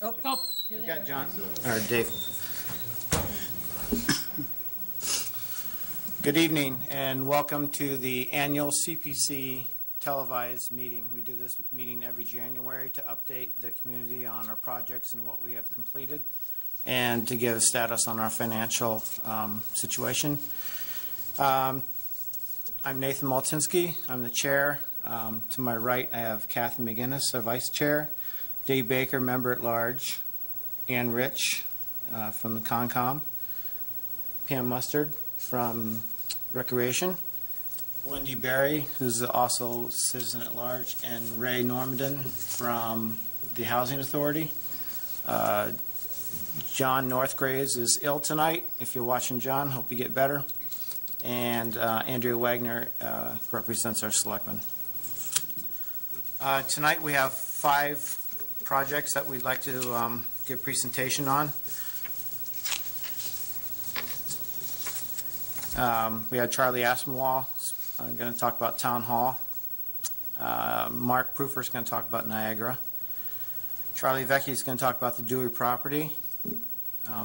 Oh, We got John, or Dave. Good evening and welcome to the annual CPC televised meeting. We do this meeting every January to update the community on our projects and what we have completed and to give a status on our financial situation. I'm Nathan Maltinsky. I'm the chair. To my right, I have Kathy McGinnis, our vice chair, Dave Baker, member at large, Ann Rich from the Concom, Pam Mustard from Recreation, Wendy Berry, who's also citizen at large, and Ray Normandin from the Housing Authority. John Northgraves is ill tonight. If you're watching, John, hope you get better. And Andrea Wagner represents our selectmen. Tonight we have 5 projects that we'd like to give a presentation on. We have Charlie Aspinwall going to talk about Town Hall. Mark Proofer is going to talk about Niagara. Charlie Vecchi is going to talk about the Dewey property.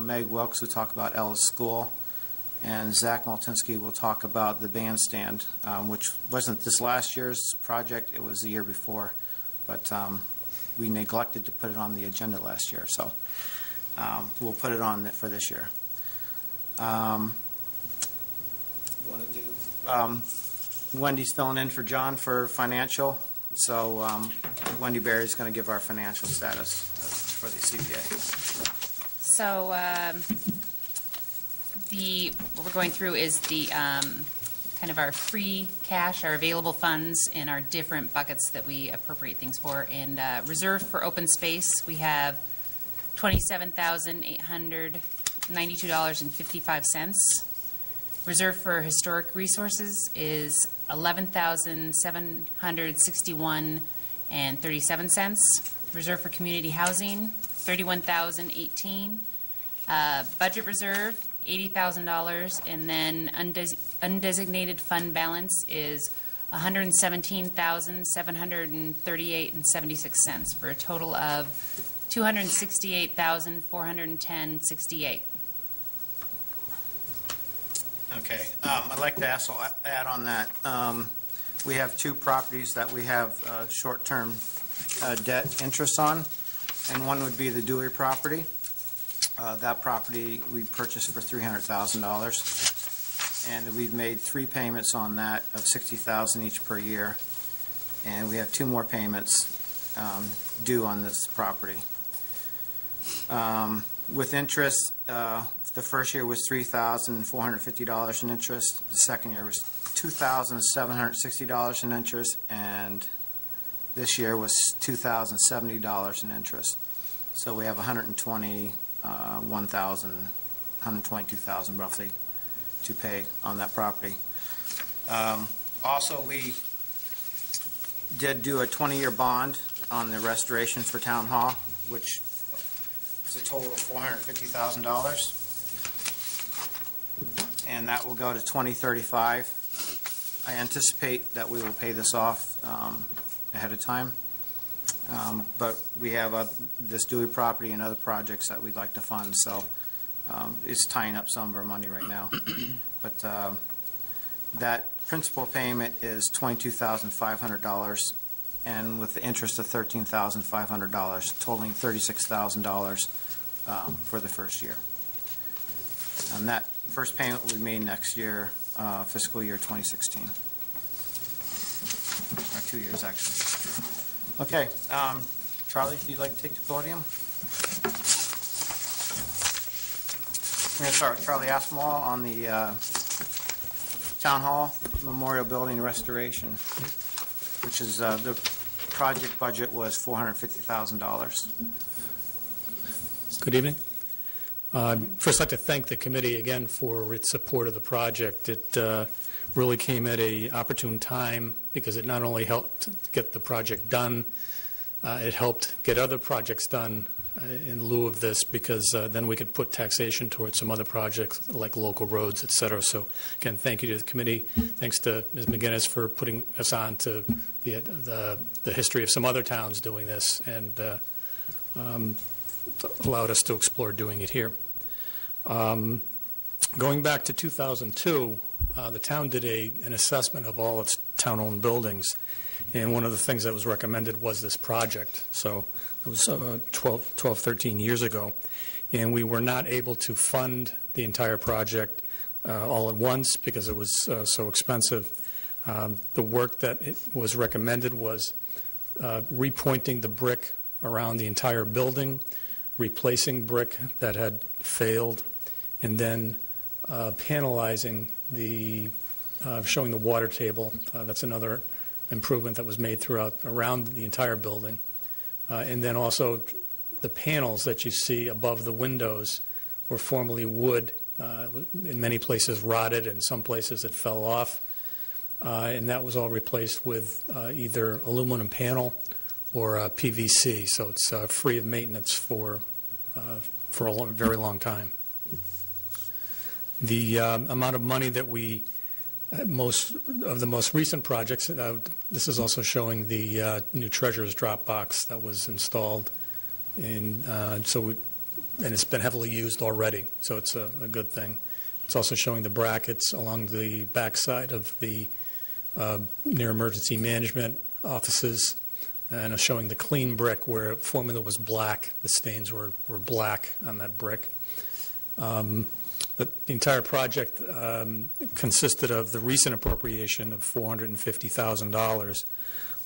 Meg Wilkes will talk about Ellis School. And Zach Maltinsky will talk about the bandstand, which wasn't this last year's project, it was the year before. But we neglected to put it on the agenda last year, so we'll put it on for this year. Wendy's filling in for John for financial, so Wendy Berry is going to give our financial status for the CPA. So what we're going through is the kind of our free cash, our available funds, and our different buckets that we appropriate things for. And reserve for open space, we have $27,892.55. Reserve for historic resources is $11,761.37. Reserve for community housing, $31,018. Budget reserve, $80,000, and then undesignated fund balance is $117,738.76 for a total of $268,410.68. Okay, I'd like to also add on that. We have 2 properties that we have short-term debt interest on, and one would be the Dewey property. That property we purchased for $300,000, and we've made 3 payments on that of $60,000 each per year, and we have 2 more payments due on this property. With interest, the first year was $3,450 in interest. The second year was $2,760 in interest, and this year was $2,070 in interest. So we have $122,000 roughly to pay on that property. Also, we did do a 20-year bond on the restoration for Town Hall, which is a total of $450,000, and that will go to 2035. I anticipate that we will pay this off ahead of time. But we have this Dewey property and other projects that we'd like to fund, so it's tying up some of our money right now. But that principal payment is $22,500, and with the interest of $13,500, totaling $36,000 for the first year. And that first payment will be made next year, fiscal year 2016. Or 2 years, actually. Okay, Charlie, if you'd like to take the podium. We're going to start with Charlie Aspinwall on the Town Hall Memorial Building Restoration, which is the project budget was $450,000. Good evening. First, I'd like to thank the committee again for its support of the project. It really came at an opportune time because it not only helped get the project done, it helped get other projects done in lieu of this, because then we could put taxation towards some other projects like local roads, et cetera. So again, thank you to the committee. Thanks to Ms. McGinnis for putting us on to the history of some other towns doing this. And allowed us to explore doing it here. Going back to 2002, the town did an assessment of all its town-owned buildings, and one of the things that was recommended was this project. So it was 12, 13 years ago, and we were not able to fund the entire project all at once because it was so expensive. The work that was recommended was repointing the brick around the entire building, replacing brick that had failed, and then panelizing showing the water table. That's another improvement that was made around the entire building. And then also the panels that you see above the windows were formerly wood, in many places rotted, and some places it fell off. And that was all replaced with either aluminum panel or PVC, so it's free of maintenance for a very long time. The amount of money that most recent projects, this is also showing the new treasurer's drop box that was installed, and it's been heavily used already, so it's a good thing. It's also showing the brackets along the backside of the near emergency management offices, and it's showing the clean brick where formerly was black. The stains were black on that brick. The entire project consisted of the recent appropriation of $450,000,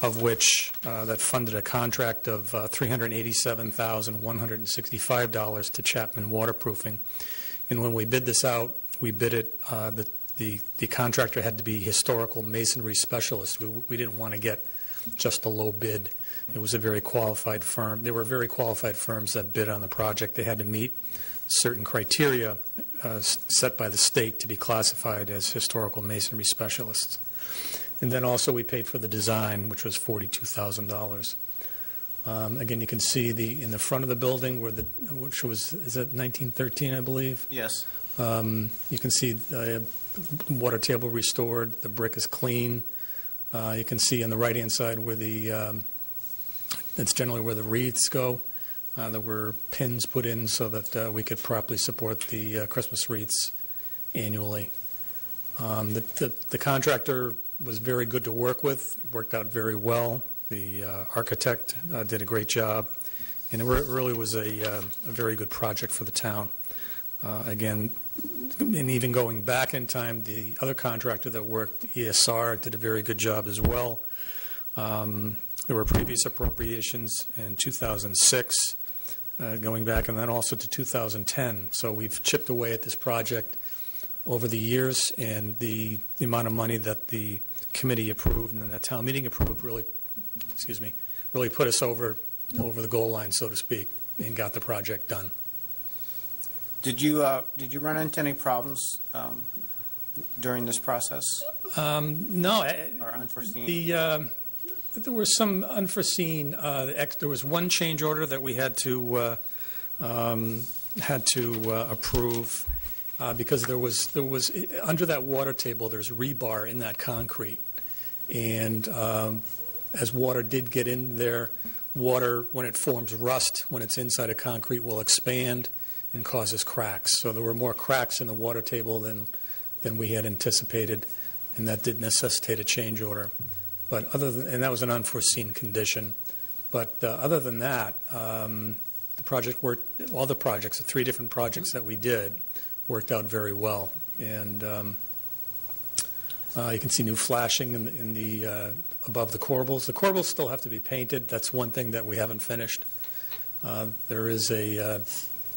of which that funded a contract of $387,165 to Chapman Waterproofing. And when we bid this out, we bid it, the contractor had to be historical masonry specialist. We didn't want to get just a low bid. It was a very qualified firm. There were very qualified firms that bid on the project. They had to meet certain criteria set by the state to be classified as historical masonry specialists. And then also we paid for the design, which was $42,000. Again, you can see in the front of the building which was, is it 1913, I believe? Yes. You can see the water table restored, the brick is clean. You can see on the right-hand side where that's generally where the wreaths go. There were pins put in so that we could properly support the Christmas wreaths annually. The contractor was very good to work with, worked out very well. The architect did a great job, and it really was a very good project for the town. Again, and even going back in time, the other contractor that worked, ESR, did a very good job as well. There were previous appropriations in 2006, going back, and then also to 2010. So we've chipped away at this project over the years, and the amount of money that the committee approved and that town meeting approved really put us over the goal line, so to speak, and got the project done. Did you run into any problems during this process? No. Or unforeseen? There was some unforeseen. There was one change order that we had to approve because there was under that water table there's rebar in that concrete, and as water did get in there, water when it forms rust when it's inside a concrete will expand and causes cracks. So there were more cracks in the water table than we had anticipated, and that did necessitate a change order. But and that was an unforeseen condition. But other than that, the project worked. All the projects, the 3 different projects that we did, worked out very well. And you can see new flashing in the above the corbels. The corbels still have to be painted. That's one thing that we haven't finished. There is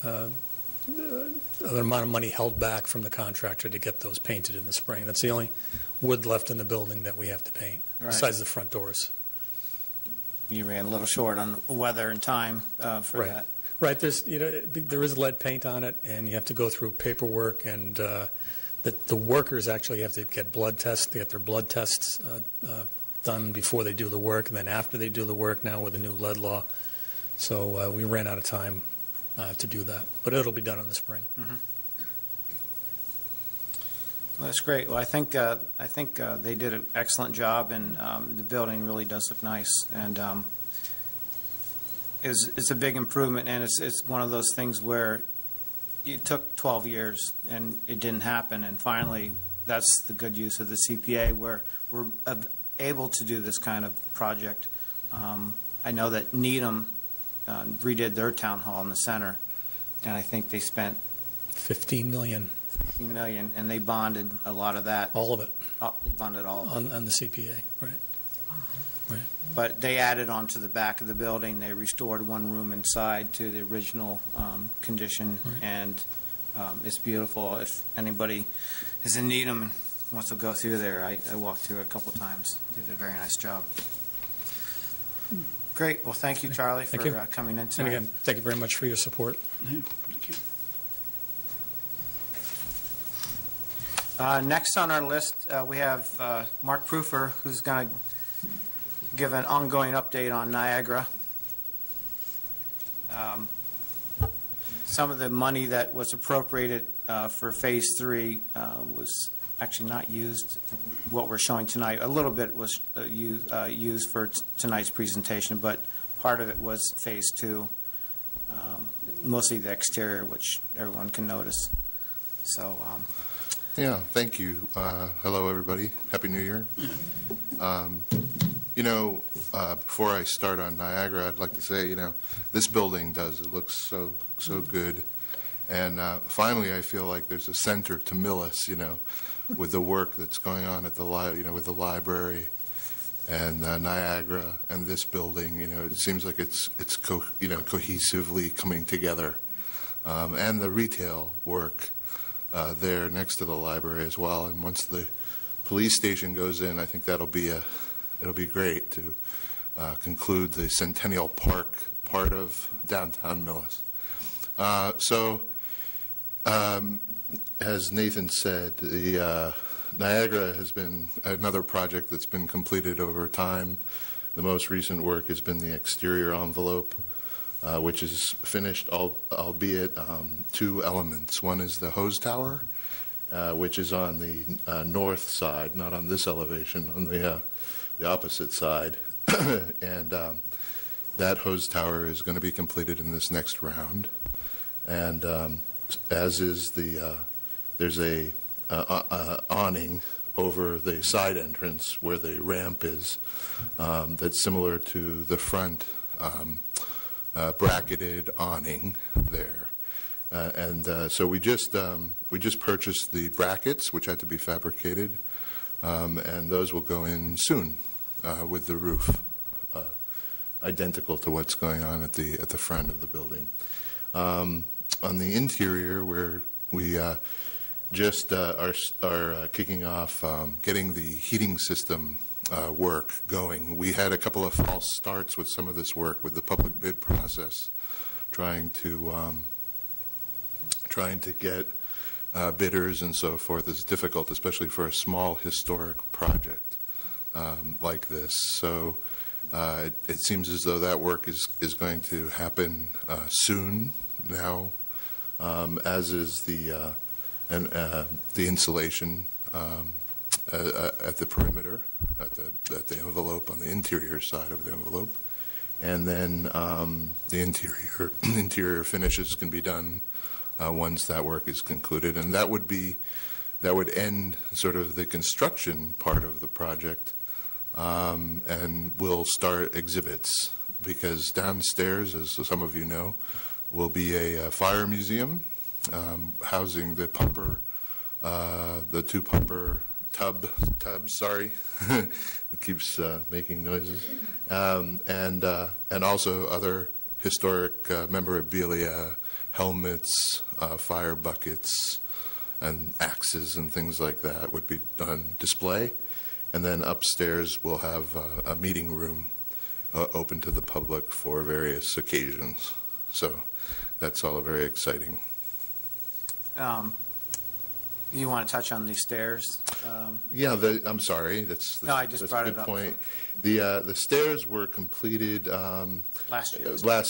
other amount of money held back from the contractor to get those painted in the spring. That's the only wood left in the building that we have to paint, besides the front doors. You ran a little short on weather and time for that. Right. There is lead paint on it, and you have to go through paperwork, and the workers actually have to get blood tests. They get their blood tests done before they do the work, and then after they do the work now with the new lead law. So we ran out of time to do that, but it'll be done in the spring. Mm-hmm. Well, that's great. Well, I think they did an excellent job, and the building really does look nice. And it's a big improvement, and it's one of those things where it took 12 years and it didn't happen, and finally, that's the good use of the CPA, where we're able to do this kind of project. I know that Needham redid their town hall in the center, and I think they spent $15 million, $15 million, and they bonded a lot of that. all of it, They bonded all of it. on the CPA, right? But they added on to the back of the building. They restored one room inside to the original condition, Right. and it's beautiful. If anybody is in Needham and wants to go through there, I walked through it a couple times. Did a very nice job. Great. Well, thank you, Charlie, for Thank you. coming in And tonight. again, thank you very much for your support. Next on our list, we have Mark Proofer, who's going to give an ongoing update on Niagara. Some of the money that was appropriated for Phase 3 was actually not used, what we're showing tonight. A little bit was used for tonight's presentation, but part of it was Phase 2, mostly the exterior, which everyone can notice. So, Yeah, thank you. Hello, everybody. Happy New Year. Before I start on Niagara, I'd like to say, this building it looks so good. And finally, I feel like there's a center to Millis, with the work that's going on at the with the library and Niagara and this building. It seems like it's cohesively coming together. And the retail work there next to the library as well. And once the police station goes in, I think it'll be great to conclude the Centennial Park part of downtown Millis. As Nathan said, the Niagara has been another project that's been completed over time. The most recent work has been the exterior envelope, which is finished, albeit two elements. One is the hose tower, which is on the north side, not on this elevation, on the opposite side. And that hose tower is going to be completed in this next round. And as is there's a awning over the side entrance where the ramp is, that's similar to the front bracketed awning there. So we just purchased the brackets, which had to be fabricated, and those will go in soon with the roof identical to what's going on at the front of the building. On the interior, where we just are kicking off getting the heating system work going. We had a couple of false starts with some of this work with the public bid process, trying to get bidders and so forth is difficult, especially for a small historic project like this. So it seems as though that work is going to happen soon now, as is the insulation at the perimeter, at the envelope, on the interior side of the envelope. And then the interior finishes can be done once that work is concluded. And that would end sort of the construction part of the project, and we'll start exhibits, because downstairs, as some of you know, will be a fire museum housing the pumper, the two pumper tubs, sorry, it keeps making noises, and also other historic memorabilia, helmets, fire buckets, and axes and things like that would be on display. And then upstairs we'll have a meeting room open to the public for various occasions. So that's all very exciting. You want to touch on these stairs? Yeah, I'm sorry. That's I just brought a it good up. point. The stairs were completed Last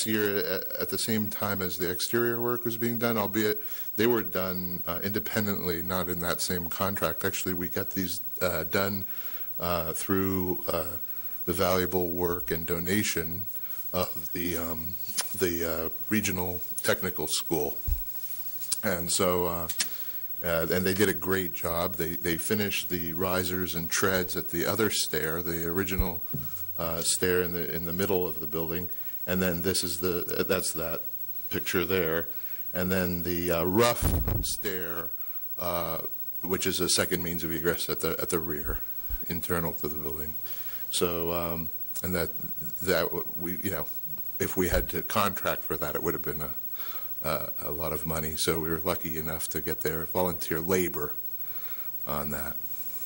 year. at the same time as the exterior work was being done, albeit they were done independently, not in that same contract. Actually, we got these done through the valuable work and donation of the regional technical school. And so, and they did a great job. They finished the risers and treads at the other stair, the original stair in the middle of the building. And then that's that picture there. And then the rough stair, which is a second means of egress at the rear, internal to the building. So, and that we, if we had to contract for that, it would have been a lot of money. So we were lucky enough to get their volunteer labor on that.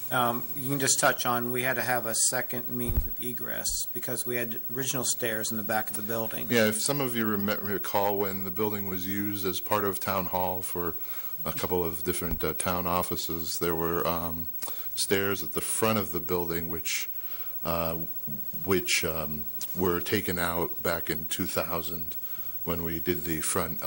You can just touch on, we had to have a second means of egress because we had original stairs in the back of the building. Yeah, if some of you recall when the building was used as part of town hall for a couple of different town offices, there were stairs at the front of the building which were taken out back in 2000 when we did the front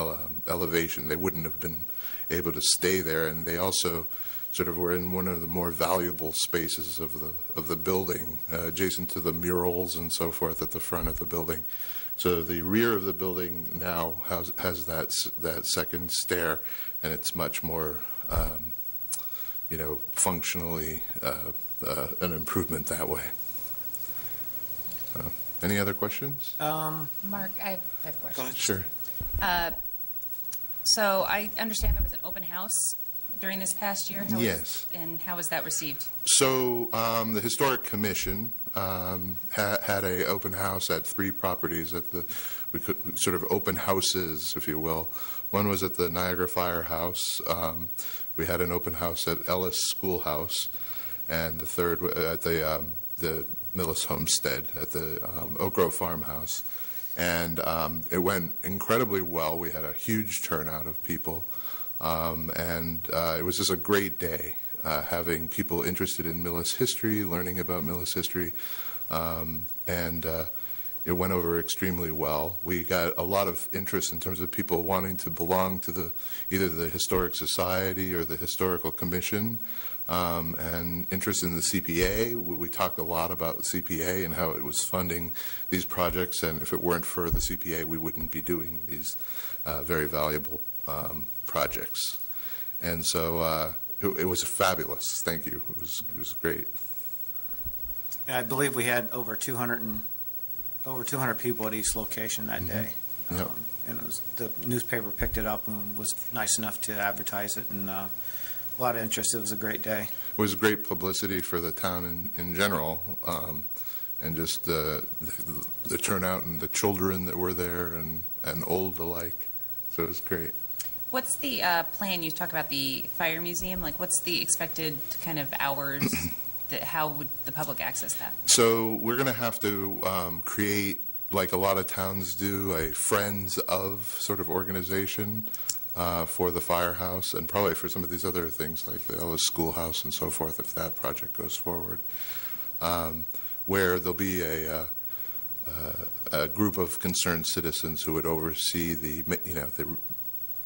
elevation. They wouldn't have been able to stay there, and they also sort of were in one of the more valuable spaces of the building, adjacent to the murals and so forth at the front of the building. So the rear of the building now has that second stair, and it's much more, functionally an improvement that way. Any other questions? Mark, I have a question. Sure. So I understand there was an open house during this past year? Yes. And how was that received? So the Historic Commission had a open house at 3 properties we could sort of open houses, if you will. One was at the Niagara Firehouse. We had an open house at Ellis Schoolhouse, and the third at the Millis Homestead at the Oak Grove Farmhouse. And it went incredibly well. We had a huge turnout of people. And it was just a great day, having people interested in Millis history, learning about Millis history, and it went over extremely well. We got a lot of interest in terms of people wanting to belong to either the Historic Society or the Historical Commission, and interest in the CPA. We talked a lot about the CPA and how it was funding these projects, and if it weren't for the CPA, we wouldn't be doing these very valuable projects. And so it was fabulous. Thank you. It was great. I believe we had over 200 people at each location that day. Yep. And the newspaper picked it up and was nice enough to advertise it, and a lot of interest. It was a great day. It was great publicity for the town in general, and just the turnout and the children that were there and old alike. So it was great. What's the plan? You talk about the fire museum. Like, what's the expected kind of hours? How would the public access that? So we're going to have to create, like a lot of towns do, a Friends of sort of organization for the firehouse, and probably for some of these other things like the Ellis Schoolhouse and so forth, if that project goes forward, where there'll be a group of concerned citizens who would oversee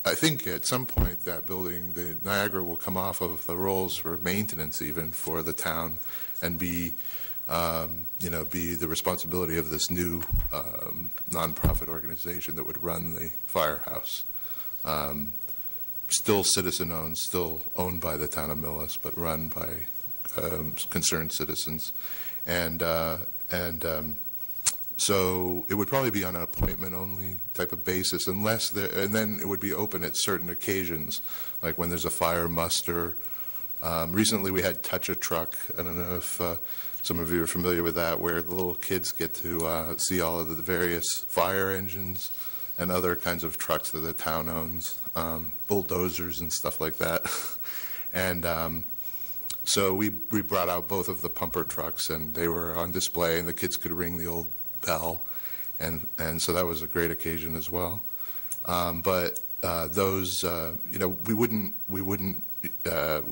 I think at some point that building, the Niagara, will come off of the rolls for maintenance even for the town, and be the responsibility of this new nonprofit organization that would run the firehouse. Still citizen-owned, still owned by the town of Millis, but run by concerned citizens. So it would probably be on an appointment-only type of basis, and then it would be open at certain occasions, like when there's a fire muster. Recently, we had Touch a Truck. I don't know if some of you are familiar with that, where the little kids get to see all of the various fire engines and other kinds of trucks that the town owns, bulldozers and stuff like that. And so we brought out both of the pumper trucks, and they were on display, and the kids could ring the old bell, and so that was a great occasion as well. But those, we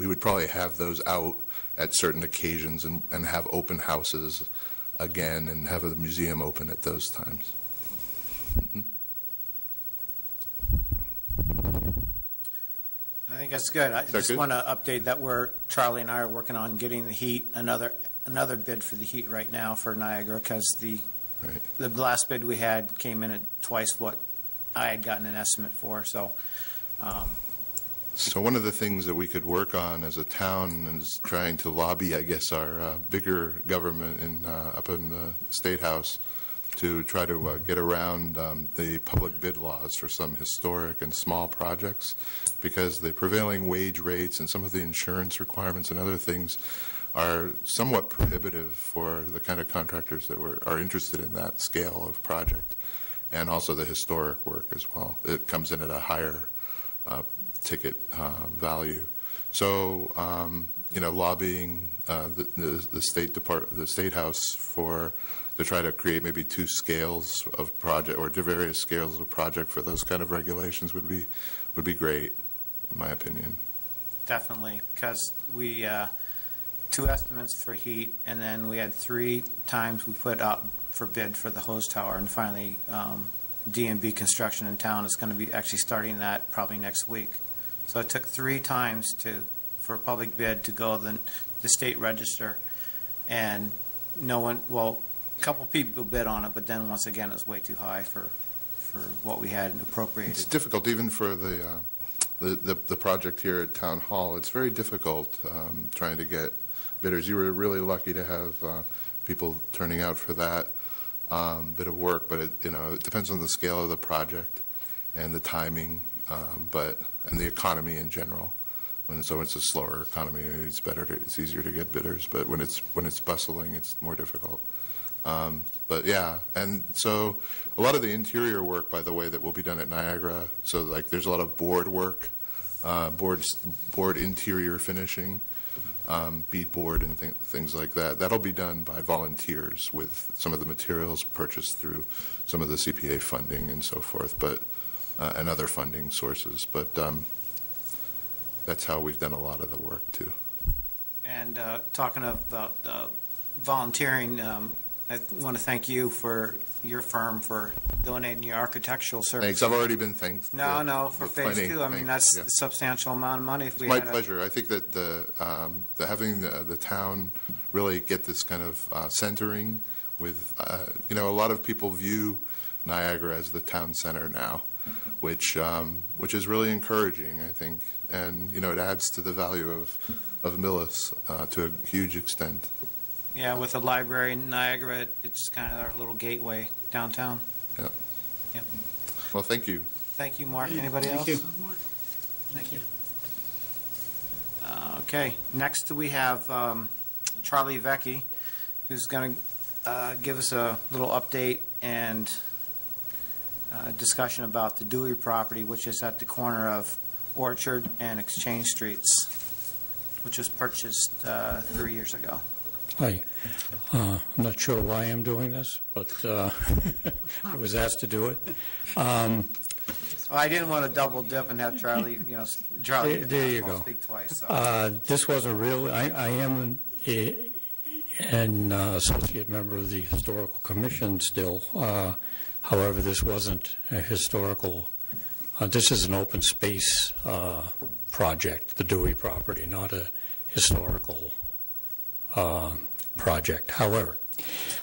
would probably have those out at certain occasions and have open houses again, and have the museum open at those times. Mm-hmm. I think that's good. I just good? want to update that Charlie and I are working on getting the heat, another bid for the heat right now for Niagara, because the Right. The last bid we had came in at twice what I had gotten an estimate for, so, So one of the things that we could work on as a town is trying to lobby, I guess, our bigger government up in the State House to try to get around the public bid laws for some historic and small projects, because the prevailing wage rates and some of the insurance requirements and other things are somewhat prohibitive for the kind of contractors that are interested in that scale of project, and also the historic work as well. It comes in at a higher ticket value. So, lobbying the State House to try to create maybe two scales of project, or various scales of project for those kind of regulations would be great, in my opinion. definitely, because we, 2 estimates for heat, and then we had 3 times we put out for bid for the hose tower, and finally, D&B Construction in town is going to be actually starting that probably next week. So it took 3 times for public bid to go the state register, and no one, a couple people bid on it, but then once again, it was way too high for what we had It's appropriated. difficult even for the project here at Town Hall. It's very difficult trying to get bidders. You were really lucky to have people turning out for that bit of work, but it depends on the scale of the project and the timing, and the economy in general. So it's a slower economy, it's easier to get bidders, but when it's bustling, it's more difficult. But yeah, and so a lot of the interior work, by the way, that will be done at Niagara, so like there's a lot of board work, board interior finishing, beadboard and things like that. That'll be done by volunteers with some of the materials purchased through some of the CPA funding and so forth, and other funding sources. But that's how we've done a lot of the work too. And talking about volunteering, I want to thank you for your firm for donating your architectural services. Thanks. I've already been thanked. No, for phase plenty. 2. I mean, that's Yeah. a substantial amount of money. If we My had pleasure. I think that having the town really get this kind of centering with, a lot of people view Niagara as the town center now, which is really encouraging, I think, and it adds to the value of Millis to a huge extent. Yeah, with the library in Niagara, it's kind of our little gateway downtown. Well, thank you. Thank you, Mark. Anybody else? Thank you. Okay, next we have Charlie Vecchi, who's going to give us a little update and discussion about the Dewey property, which is at the corner of Orchard and Exchange Streets, which was purchased 3 years ago. Hi. I'm not sure why I'm doing this, but I was asked to do it. Well, I didn't want to double dip and have Charlie, Charlie There you go. speak twice. So. This wasn't really, I am an associate member of the Historical Commission still. However, this wasn't a historical, this is an open space project, the Dewey property, not a historical project. However,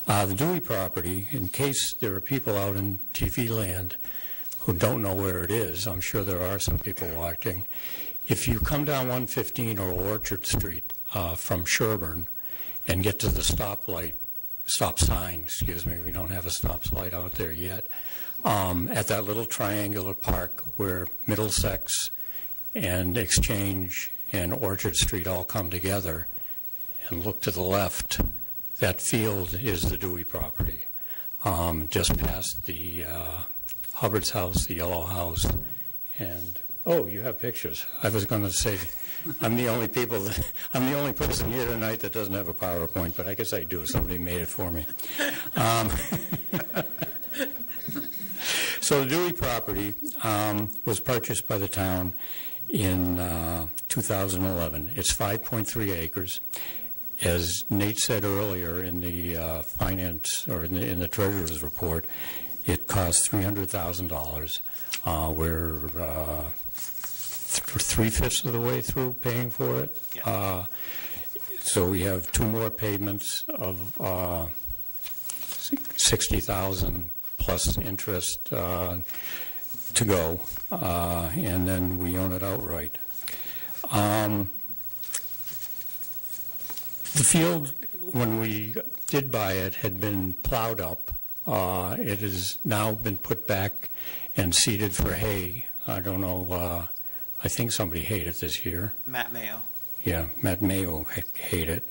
the Dewey property, in case there are people out in TV land who don't know where it is, I'm sure there are some people watching. If you come down 115 or Orchard Street from Sherburne and get to the stop sign, we don't have a stop sign out there yet, at that little triangular park where Middlesex and Exchange and Orchard Street all come together, and look to the left, that field is the Dewey property, just past the Hubbard's house, the yellow house, and, oh, you have pictures. I was going to say, I'm the only person here tonight that doesn't have a PowerPoint, but I guess I do. Somebody made it for me. So the Dewey property was purchased by the town in 2011. It's 5.3 acres. As Nate said earlier in the finance, or in the treasurer's report, it cost $300,000. We're 3/5 of the way through paying for it. Yeah. So we have 2 more payments of $60,000 plus interest to go, and then we own it outright. The field, when we did buy it, had been plowed up. It has now been put back and seeded for hay. I don't know, I think somebody hayed it this year. Matt Mayo. Yeah, Matt Mayo hayed it.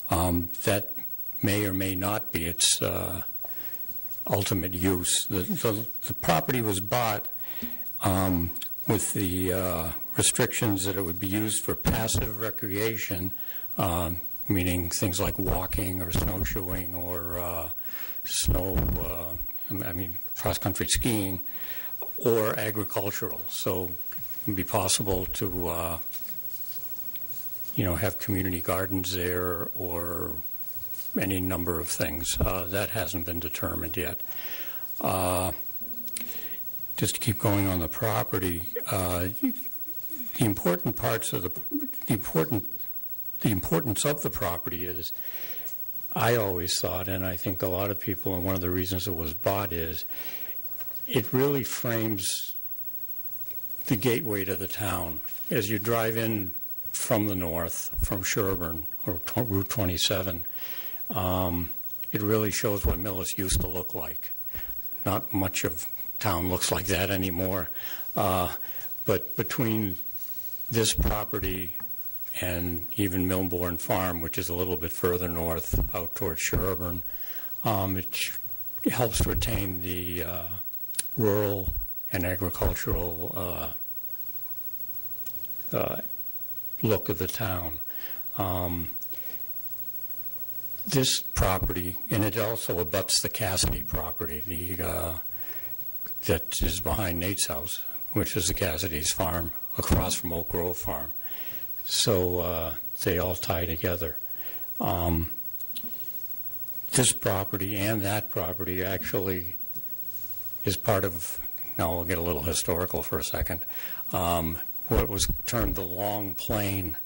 That may or may not be its ultimate use. The property was bought with the restrictions that it would be used for passive recreation, meaning things like walking or snowshoeing or cross-country skiing, or agricultural. So it would be possible to, have community gardens there or any number of things. That hasn't been determined yet. Just to keep going on the property, the importance of the property is, I always thought, and I think a lot of people, and one of the reasons it was bought is, it really frames the gateway to the town. As you drive in from the north, from Sherburne or Route 27, it really shows what Millis used to look like. Not much of town looks like that anymore. But between this property and even Milbourne Farm, which is a little bit further north out towards Sherburne, it helps retain the rural and agricultural look of the town. This property, and it also abuts the Cassidy property, that is behind Nate's house, which is the Cassidy's farm, across from Oak Grove Farm. So they all tie together. This property and that property actually is part of, now we'll get a little historical for a second, what was termed the Long Plain,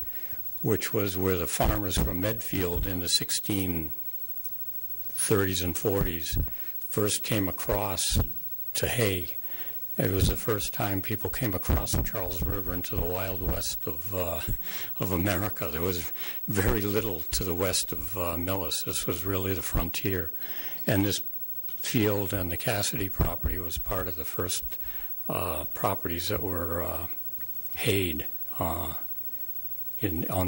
which was where the farmers from Medfield in the 1630s and 40s first came across to hay. It was the first time people came across the Charles River into the Wild West of America. There was very little to the west of Millis. This was really the frontier. And this field and the Cassidy property was part of the first properties that were hayed on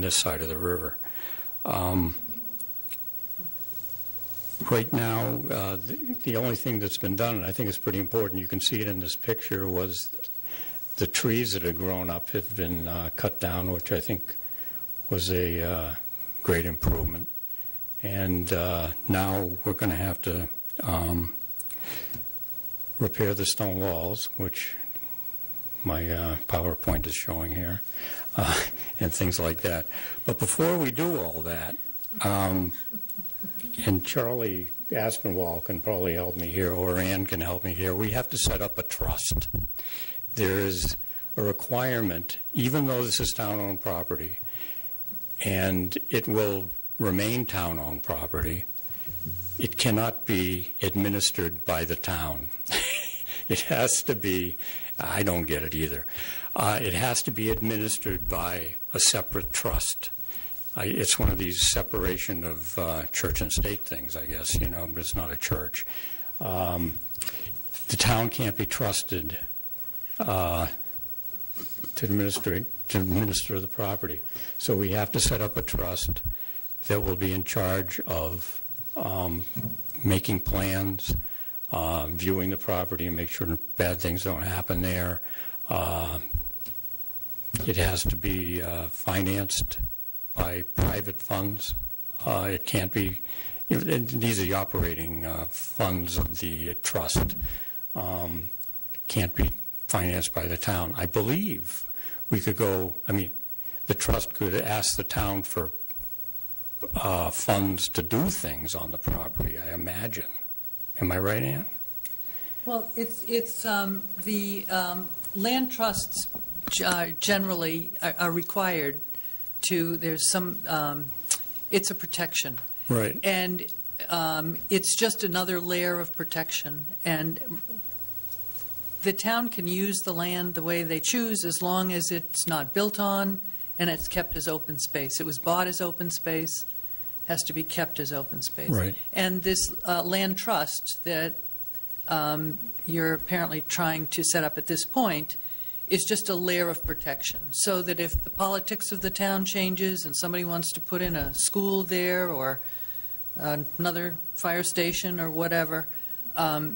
this side of the river. Right now, the only thing that's been done, and I think it's pretty important, you can see it in this picture, was the trees that had grown up have been cut down, which I think was a great improvement. And now we're going to have to repair the stone walls, which my PowerPoint is showing here, and things like that. But before we do all that, and Charlie Aspinwall can probably help me here, or Ann can help me here, we have to set up a trust. There is a requirement, even though this is town-owned property, and it will remain town-owned property, it cannot be administered by the town. It has to be, I don't get it either, it has to be administered by a separate trust. It's one of these separation of church and state things, I guess, but it's not a church. The town can't be trusted to administer the property. So we have to set up a trust that will be in charge of making plans, viewing the property and make sure bad things don't happen there. It has to be financed by private funds. It can't be, these are the operating funds of the trust. Can't be financed by the town. I believe we could go, the trust could ask the town for funds to do things on the property, I imagine. Am I right, Ann? Well, it's the land trusts generally are required to, there's some, it's a protection. Right. And it's just another layer of protection. And the town can use the land the way they choose as long as it's not built on and it's kept as open space. It was bought as open space, has to be kept as open space. Right. And this land trust that you're apparently trying to set up at this point is just a layer of protection, so that if the politics of the town changes and somebody wants to put in a school there or another fire station or whatever,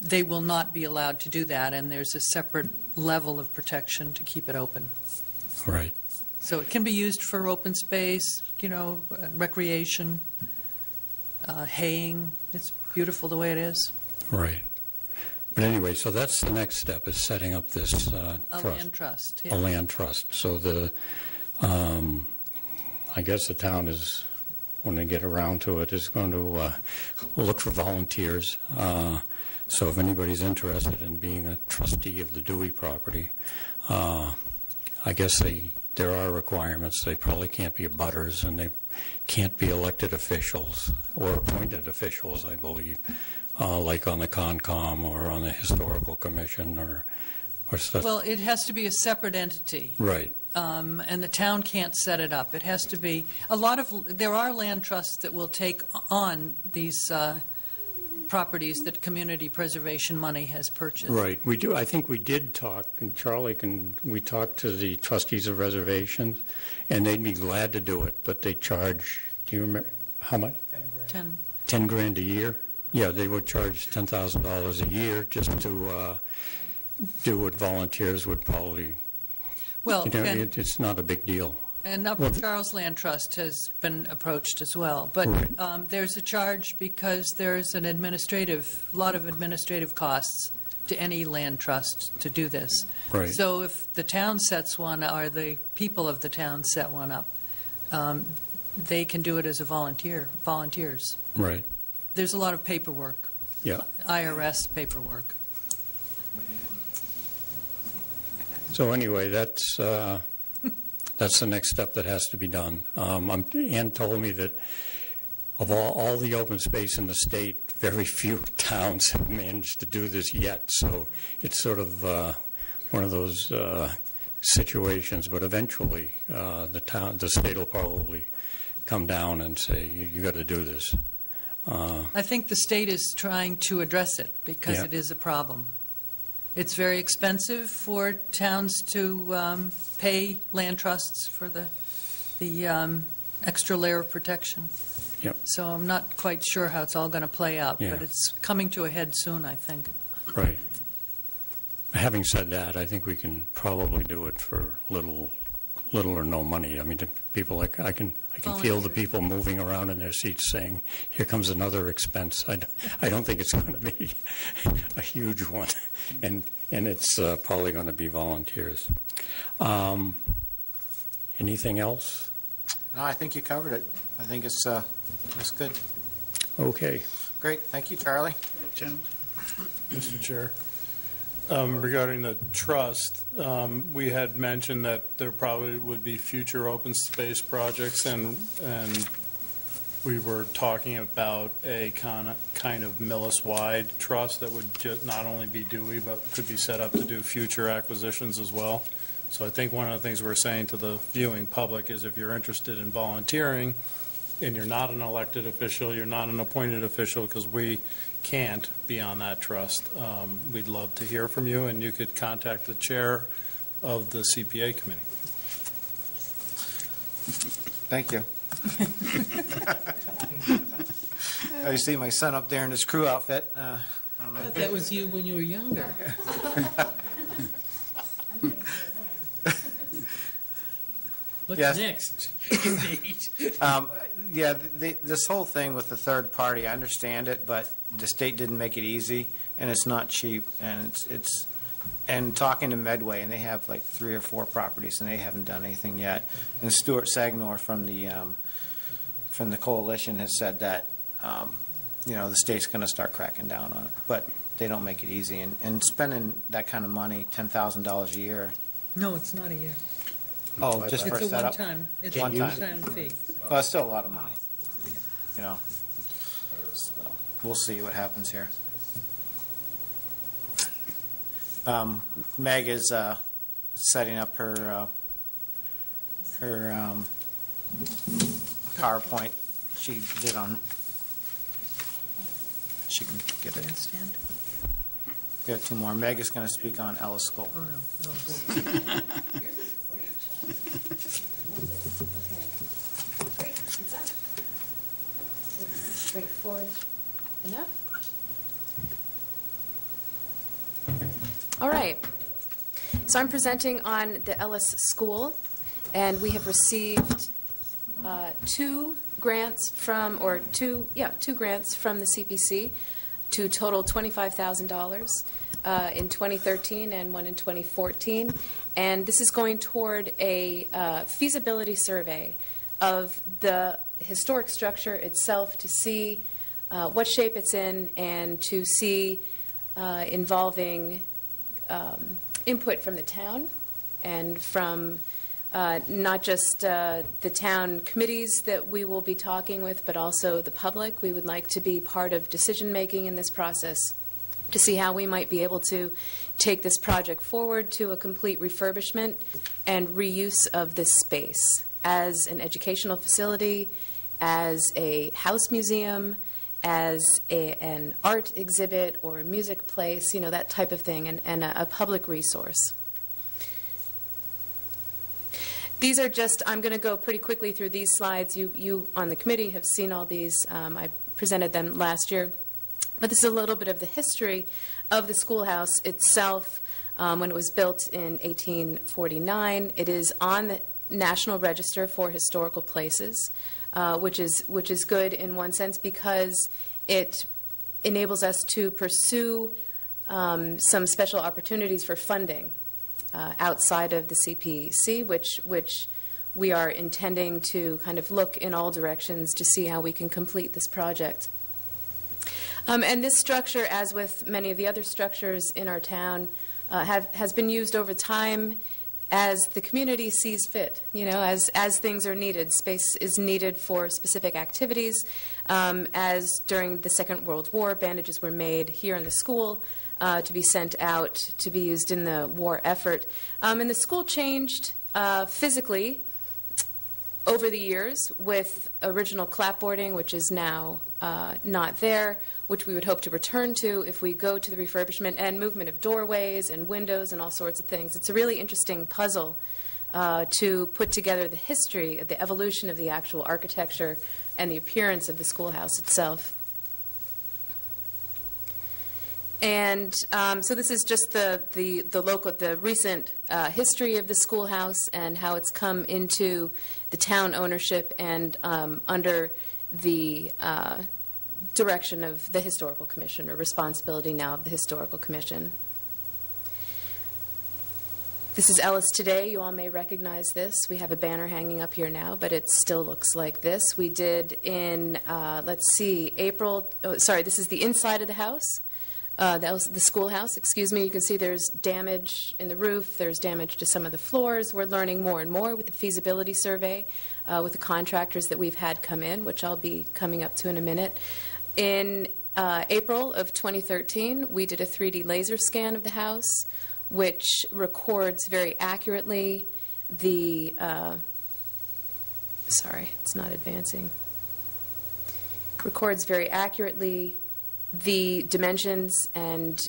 they will not be allowed to do that, and there's a separate level of protection to keep it open. Right. So it can be used for open space, recreation, haying. It's beautiful the way it is. Right. But anyway, so that's the next step, is setting up this A trust. land trust, yeah. A land trust. So I guess the town is, when they get around to it, is going to look for volunteers. So if anybody's interested in being a trustee of the Dewey property, I guess there are requirements. They probably can't be abutters, and they can't be elected officials or appointed officials, I believe, like on the Concom or on the Historical Commission or such. Well, it has to be a separate entity. Right. And the town can't set it up. It has to be, there are land trusts that will take on these properties that community preservation money has purchased. Right. We do. I think we did talk, and we talked to the trustees of reservations, and they'd be glad to do it, but they charge, do you remember, how much? 10 grand a year? Yeah, they would charge $10,000 a year just to do what volunteers would probably, Well, it's not a big deal. and Upper Charles Land Trust has been approached as well. But Right. there's a charge because there's a lot of administrative costs to any land trust to do this. Right. So if the town sets one, or the people of the town set one up, they can do it as volunteers. Right. There's a lot of paperwork. Yeah. IRS paperwork. So anyway, that's the next step that has to be done. Ann told me that of all the open space in the state, very few towns have managed to do this yet. So it's sort of one of those situations. But eventually, the state will probably come down and say, "You got to do this." I think the state is trying to address it because Yeah. it is a problem. It's very expensive for towns to pay land trusts for the extra layer of protection. Yep. So I'm not quite sure how it's all going to play out, Yeah. but it's coming to a head soon, I think. Right. Having said that, I think we can probably do it for little or no money. I mean, the people, like I can feel the people moving around in their seats saying, "Here comes another expense." I don't think it's going to be a huge one, and it's probably going to be volunteers. Anything else? No, I think you covered it. I think it's good. Okay. Great. Thank you, Charlie. Mr. Chair. Regarding the trust, we had mentioned that there probably would be future open space projects, and we were talking about a kind of Millis-wide trust that would not only be Dewey, but could be set up to do future acquisitions as well. So I think one of the things we're saying to the viewing public is if you're interested in volunteering, and you're not an elected official, you're not an appointed official, because we can't be on that trust. We'd love to hear from you, and you could contact the chair of the CPA committee. Thank you. I see my son up there in his crew outfit. I don't know. That was you when you were younger. What's Yes. next? Yeah, this whole thing with the third party, I understand it, but the state didn't make it easy, and it's not cheap, and and talking to Medway, and they have like 3 or 4 properties, and they haven't done anything yet. And Stuart Sagnor from the coalition has said that, the state's going to start cracking down on it, but they don't make it easy, and spending that kind of money, $10,000 a year. No, it's not a year. Oh, just for It's a setup? one-time One time. fee. Well, it's still a lot of money, So, we'll see what happens here. Meg is setting up her PowerPoint. She did on. She can get it. Stand? Got two more. Meg is going to speak on Ellis School. Oh, no. Straightforward enough. All right. So I'm presenting on the Ellis School, and we have received two grants from the CPC to total $25,000 in 2013 and one in 2014. And this is going toward a feasibility survey of the historic structure itself to see what shape it's in and to see involving input from the town and from not just the town committees that we will be talking with, but also the public. We would like to be part of decision-making in this process to see how we might be able to take this project forward to a complete refurbishment and reuse of this space as an educational facility, as a house museum, as an art exhibit or a music place, that type of thing, and a public resource. These are just, I'm going to go pretty quickly through these slides. You on the committee have seen all these. I presented them last year. But this is a little bit of the history of the schoolhouse itself. When it was built in 1849, it is on the National Register for Historical Places, which is good in one sense because it enables us to pursue some special opportunities for funding outside of the CPC, which we are intending to kind of look in all directions to see how we can complete this project. And this structure, as with many of the other structures in our town, has been used over time as the community sees fit, as things are needed. Space is needed for specific activities. As during the Second World War, bandages were made here in the school to be sent out to be used in the war effort. And the school changed physically over the years with original clapboarding, which is now not there, which we would hope to return to if we go to the refurbishment, and movement of doorways and windows and all sorts of things. It's a really interesting puzzle to put together the history of the evolution of the actual architecture and the appearance of the schoolhouse itself. And so this is just the recent history of the schoolhouse and how it's come into the town ownership and under the direction of the Historical Commission, or responsibility now of the Historical Commission. This is Ellis today. You all may recognize this. We have a banner hanging up here now, but it still looks like this. We did in, April, this is the inside of the house. The schoolhouse, excuse me. You can see there's damage in the roof. There's damage to some of the floors. We're learning more and more with the feasibility survey with the contractors that we've had come in, which I'll be coming up to in a minute. In April of 2013, we did a 3D laser scan of the house, which records very accurately the, it's not advancing. Records very accurately the dimensions and,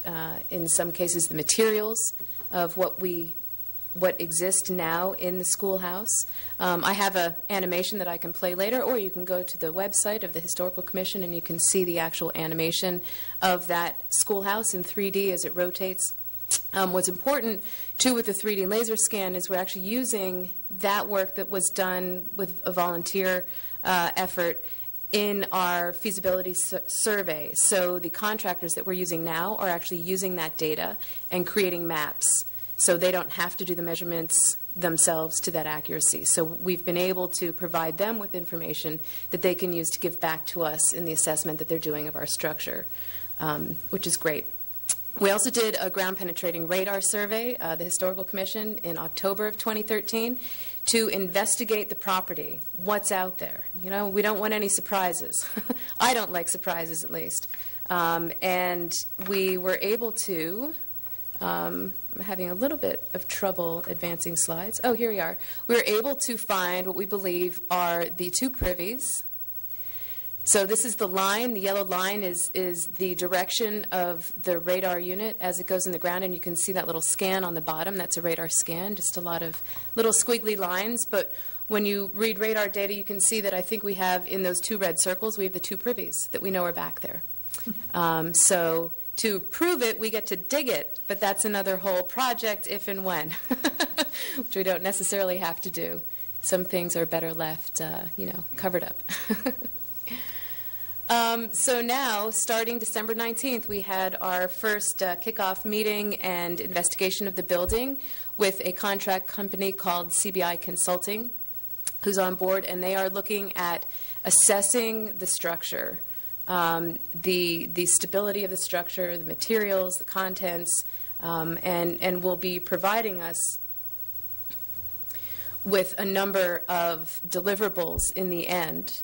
in some cases, the materials of what exist now in the schoolhouse. I have an animation that I can play later, or you can go to the website of the Historical Commission and you can see the actual animation of that schoolhouse in 3D as it rotates. What's important, too, with the 3D laser scan is we're actually using that work that was done with a volunteer effort in our feasibility survey. So the contractors that we're using now are actually using that data and creating maps, so they don't have to do the measurements themselves to that accuracy. So we've been able to provide them with information that they can use to give back to us in the assessment that they're doing of our structure, which is great. We also did a ground penetrating radar survey, the Historical Commission, in October of 2013, to investigate the property, what's out there. You know, we don't want any surprises. I don't like surprises, at least. And we were able to, I'm having a little bit of trouble advancing slides. Oh, here we are. We were able to find what we believe are the 2 privies. So this is the line. The yellow line is the direction of the radar unit as it goes in the ground, and you can see that little scan on the bottom. That's a radar scan, just a lot of little squiggly lines. But when you read radar data, you can see that I think we have, in those 2 red circles, we have the 2 privies that we know are back there. So to prove it, we get to dig it, but that's another whole project if and when, which we don't necessarily have to do. Some things are better left, covered up. So now, starting December 19th, we had our first kickoff meeting and investigation of the building with a contract company called CBI Consulting, who's on board, and they are looking at assessing the structure, the stability of the structure, the materials, the contents, and will be providing us with a number of deliverables in the end,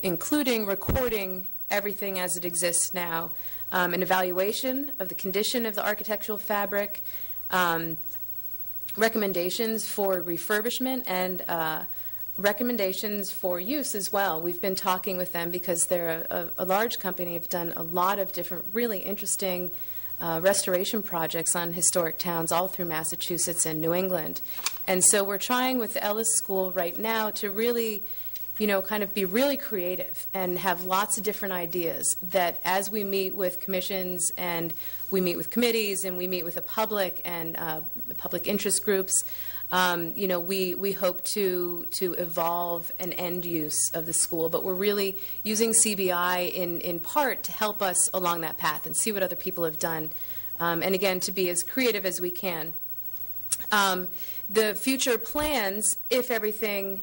including recording everything as it exists now, an evaluation of the condition of the architectural fabric, recommendations for refurbishment, and recommendations for use as well. We've been talking with them because they're a large company, have done a lot of different really interesting restoration projects on historic towns all through Massachusetts and New England. And so we're trying with the Ellis School right now to really kind of be really creative and have lots of different ideas that as we meet with commissions and we meet with committees and we meet with the public and public interest groups, we hope to evolve an end use of the school. But we're really using CBI in part to help us along that path and see what other people have done. And again, to be as creative as we can. The future plans, if everything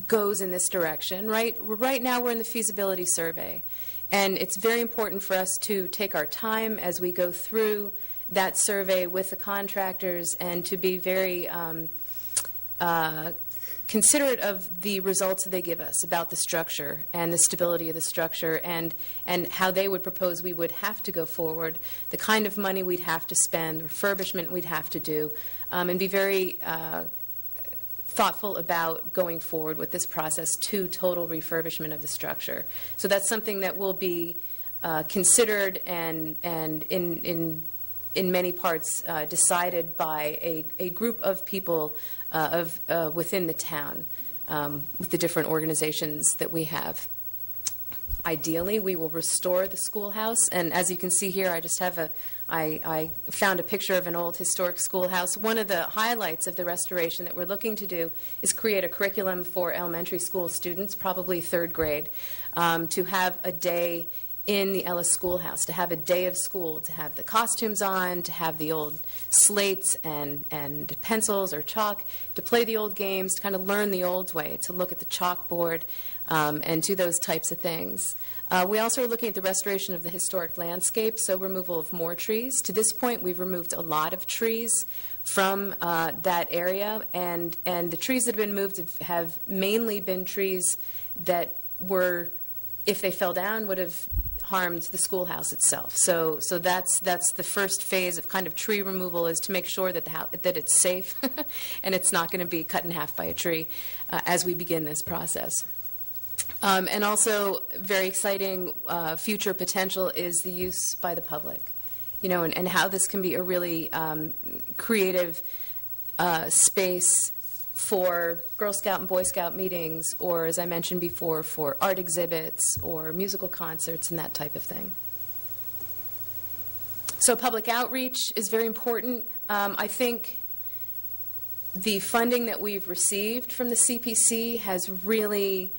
goes in this direction, right now we're in the feasibility survey, and it's very important for us to take our time as we go through that survey with the contractors and to be very considerate of the results that they give us about the structure and the stability of the structure and how they would propose we would have to go forward, the kind of money we'd have to spend, the refurbishment we'd have to do, and be very thoughtful about going forward with this process to total refurbishment of the structure. So that's something that will be considered and in many parts decided by a group of people within the town with the different organizations that we have. Ideally, we will restore the schoolhouse, and as you can see here, I just have I found a picture of an old historic schoolhouse. One of the highlights of the restoration that we're looking to do is create a curriculum for elementary school students, probably 3rd grade, to have a day in the Ellis Schoolhouse, to have a day of school, to have the costumes on, to have the old slates and pencils or chalk, to play the old games, to kind of learn the old way, to look at the chalkboard, and do those types of things. We also are looking at the restoration of the historic landscape, so removal of more trees. To this point, we've removed a lot of trees from that area, and the trees that have been moved have mainly been trees that were, if they fell down, would have harmed the schoolhouse itself. So that's the first phase of kind of tree removal, is to make sure that that it's safe and it's not going to be cut in half by a tree as we begin this process. And also, very exciting future potential is the use by the public, and how this can be a really creative space for Girl Scout and Boy Scout meetings, or, as I mentioned before, for art exhibits or musical concerts and that type of thing. So public outreach is very important. I think the funding that we've received from the CPC has really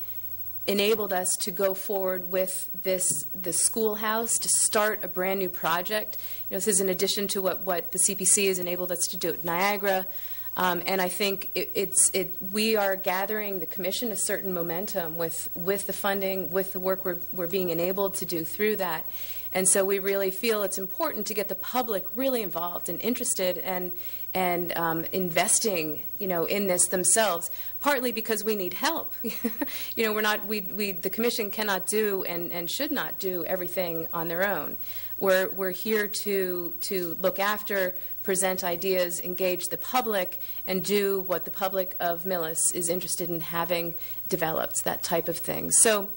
enabled us to go forward with the schoolhouse, to start a brand new project. This is in addition to what the CPC has enabled us to do at Niagara. And I think we are gathering, the commission, a certain momentum with the funding, with the work we're being enabled to do through that. And so we really feel it's important to get the public really involved and interested and investing, in this themselves, partly because we need help. The commission cannot do and should not do everything on their own. We're here to look after, present ideas, engage the public, and do what the public of Millis is interested in having developed, that type of thing. So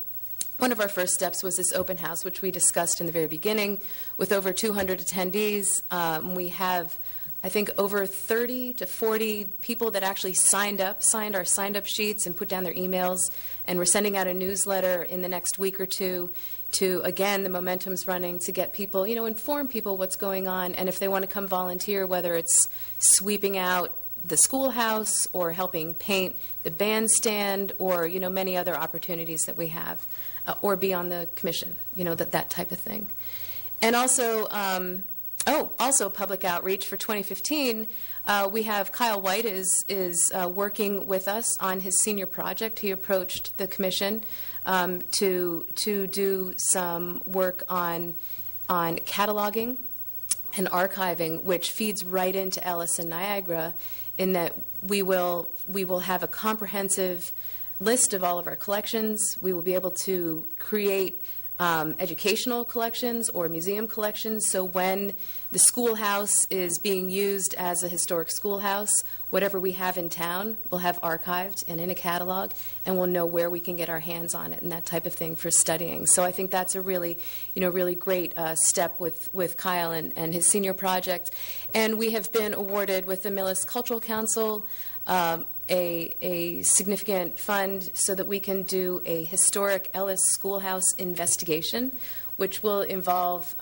one of our first steps was this open house, which we discussed in the very beginning, with over 200 attendees. We have, I think, over 30 to 40 people that actually signed our signed-up sheets and put down their emails, and we're sending out a newsletter in the next week or two to, again, the momentum's running to get people, inform people what's going on, and if they want to come volunteer, whether it's sweeping out the schoolhouse or helping paint the bandstand or, many other opportunities that we have, or be on the commission, that type of thing. And also, also public outreach for 2015, we have Kyle White is working with us on his senior project. He approached the commission to do some work on cataloging and archiving, which feeds right into Ellis and Niagara, in that we will have a comprehensive list of all of our collections. We will be able to create educational collections or museum collections, so when the schoolhouse is being used as a historic schoolhouse, whatever we have in town we'll have archived and in a catalog, and we'll know where we can get our hands on it and that type of thing for studying. So I think that's a really great step with Kyle and his senior project. And we have been awarded with the Millis Cultural Council a significant fund so that we can do a historic Ellis Schoolhouse investigation, which will involve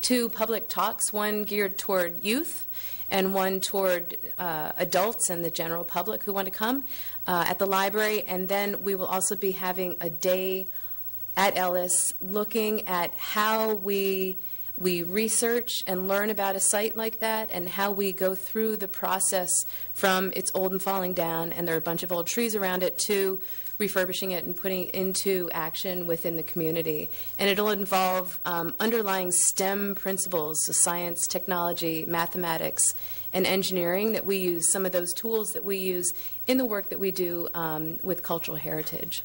2 public talks, one geared toward youth and one toward adults and the general public who want to come at the library. And then we will also be having a day at Ellis looking at how we research and learn about a site like that, and how we go through the process from it's old and falling down and there are a bunch of old trees around it to refurbishing it and putting it into action within the community. And it'll involve underlying STEM principles, so science, technology, mathematics, and engineering, that we use, some of those tools that we use in the work that we do with cultural heritage.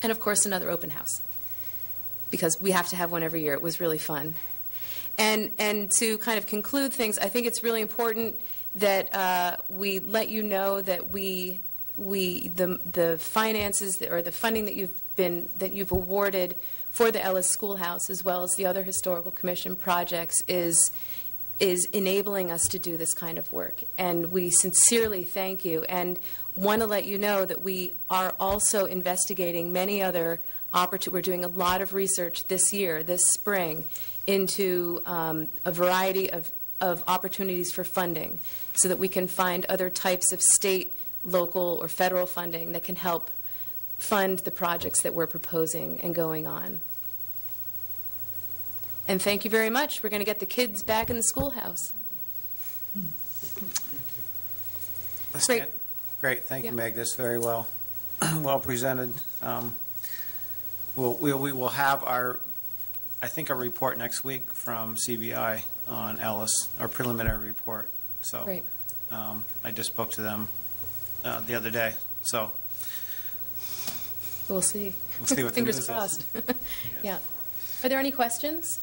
And of course, another open house, because we have to have one every year. It was really fun. And to kind of conclude things, I think it's really important that we let you know that the finances or the funding that you've awarded for the Ellis Schoolhouse, as well as the other historical commission projects, is enabling us to do this kind of work. And we sincerely thank you, and want to let you know that we are also investigating many other opportunities. We're doing a lot of research this year, this spring, into a variety of opportunities for funding, so that we can find other types of state, local, or federal funding that can help fund the projects that we're proposing and going on. And thank you very much. We're going to get the kids back in the schoolhouse. Great. Great, thank you, Yeah. Meg. That's very well presented. We will have our report next week from CBI on Ellis, our preliminary report. So Great. I just spoke to them the other day, so We'll see. we'll see what the Fingers news is. crossed. Yeah. Are there any questions?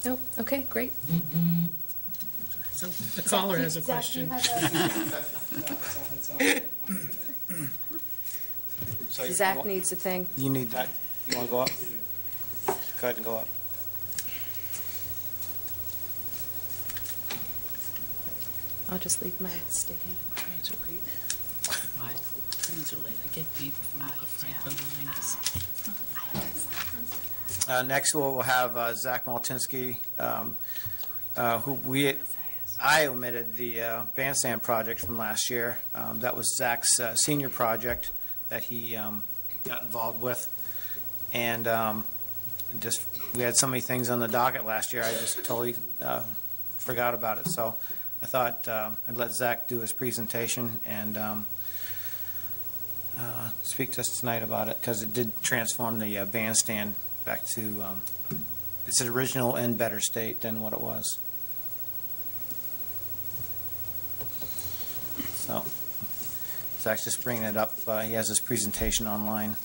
No? Okay, great. So the caller has a Zach, do you question. So you Zach want- needs a thing. You need that. You want to go up? Go ahead and go up. I'll just leave my stick in. Trains are late. Why? Trains are late. I get beat from Franklin line. Next, we'll have Zach Maltinsky, I omitted the bandstand project from last year. That was Zach's senior project that he got involved with. And we had so many things on the docket last year, I just totally forgot about it. So I thought I'd let Zach do his presentation, and speak to us tonight about it, because it did transform the bandstand back to its original and better state than what it was. So, Zach's just bringing it up. He has his presentation online.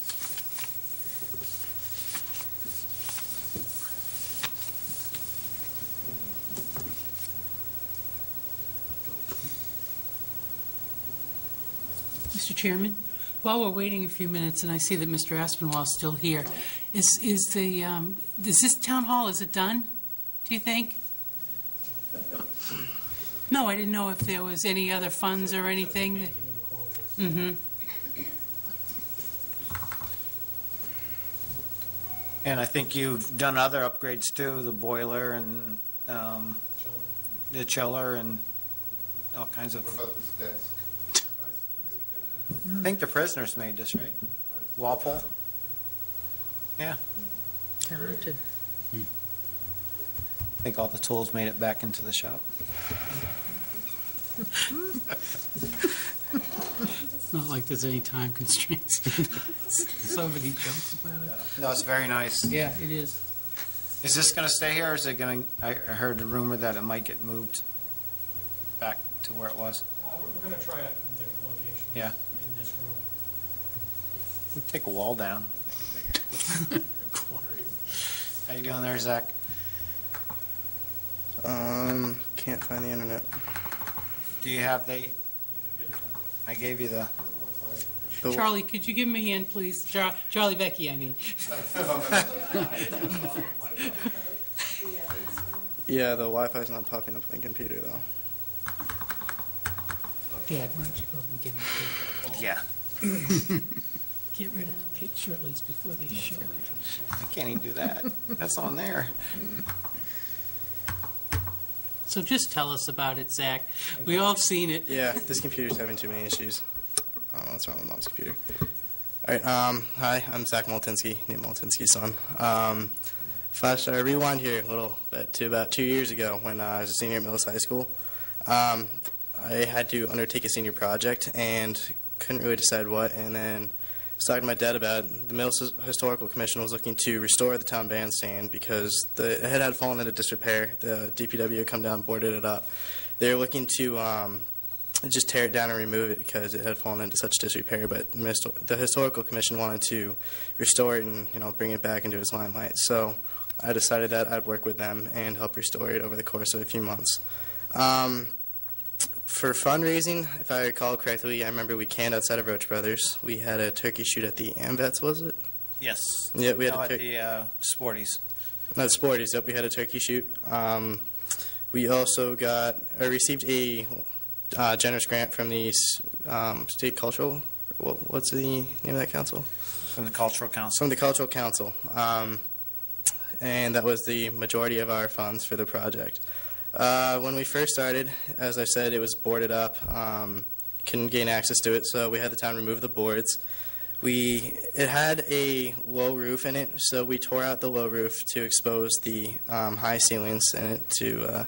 Mr. Chairman, while we're waiting a few minutes, and I see that Mr. Aspinwall's still here, is this town hall, is it done, do you think? No, I didn't know if there was any other funds or anything. Mm-hmm. And I think you've done other upgrades too, the boiler and the chiller and all kinds of. What about this desk? I think the prisoners made this, right? Walpole? Yeah. Talented. I think all the tools made it back into the shop. It's not like there's any time constraints. So many jokes about it. No, it's very nice. Yeah, it is. Is this going to stay here, or is it going to, I heard the rumor that it might get moved back to where it was. We're going to try it in different locations. Yeah. In this room. We take a wall down. How you doing there, Zach? Can't find the internet. Do you have I gave you the. Charlie, could you give him a hand, please? Charlie Vecchi, I mean. Yeah, the Wi-Fi's not popping up on the computer though. Dad, why don't you go and give him a picture? Yeah. Get rid of the picture at least before they show it. I can't even do that. That's on there. So just tell us about it, Zach. We all seen it. Yeah, this computer's having too many issues. I don't know what's wrong with Mom's computer. All right, hi, I'm Zach Moltinsky, Nate Moltinsky's son. If I rewind here a little bit to about 2 years ago when I was a senior at Millis High School, I had to undertake a senior project and couldn't really decide what, and then I was talking to my dad about it. The Millis Historical Commission was looking to restore the town bandstand because it had fallen into disrepair. The DPW had come down and boarded it up. They were looking to just tear it down and remove it because it had fallen into such disrepair, but the Historical Commission wanted to restore it and bring it back into its limelight. So I decided that I'd work with them and help restore it over the course of a few months. For fundraising, if I recall correctly, I remember we canned outside of Roach Brothers. We had a turkey shoot at the AMVETS, was it? Yes. Yeah, we had No, a at the Sporties. not Sporties. Yep, we had a turkey shoot. We also received a generous grant from the state cultural. What's the name of that council? From the Cultural Council. From the cultural council, and that was the majority of our funds for the project. When we first started, as I said, it was boarded up. Couldn't gain access to it, so we had the town remove the boards. It had a low roof in it, so we tore out the low roof to expose the high ceilings in it to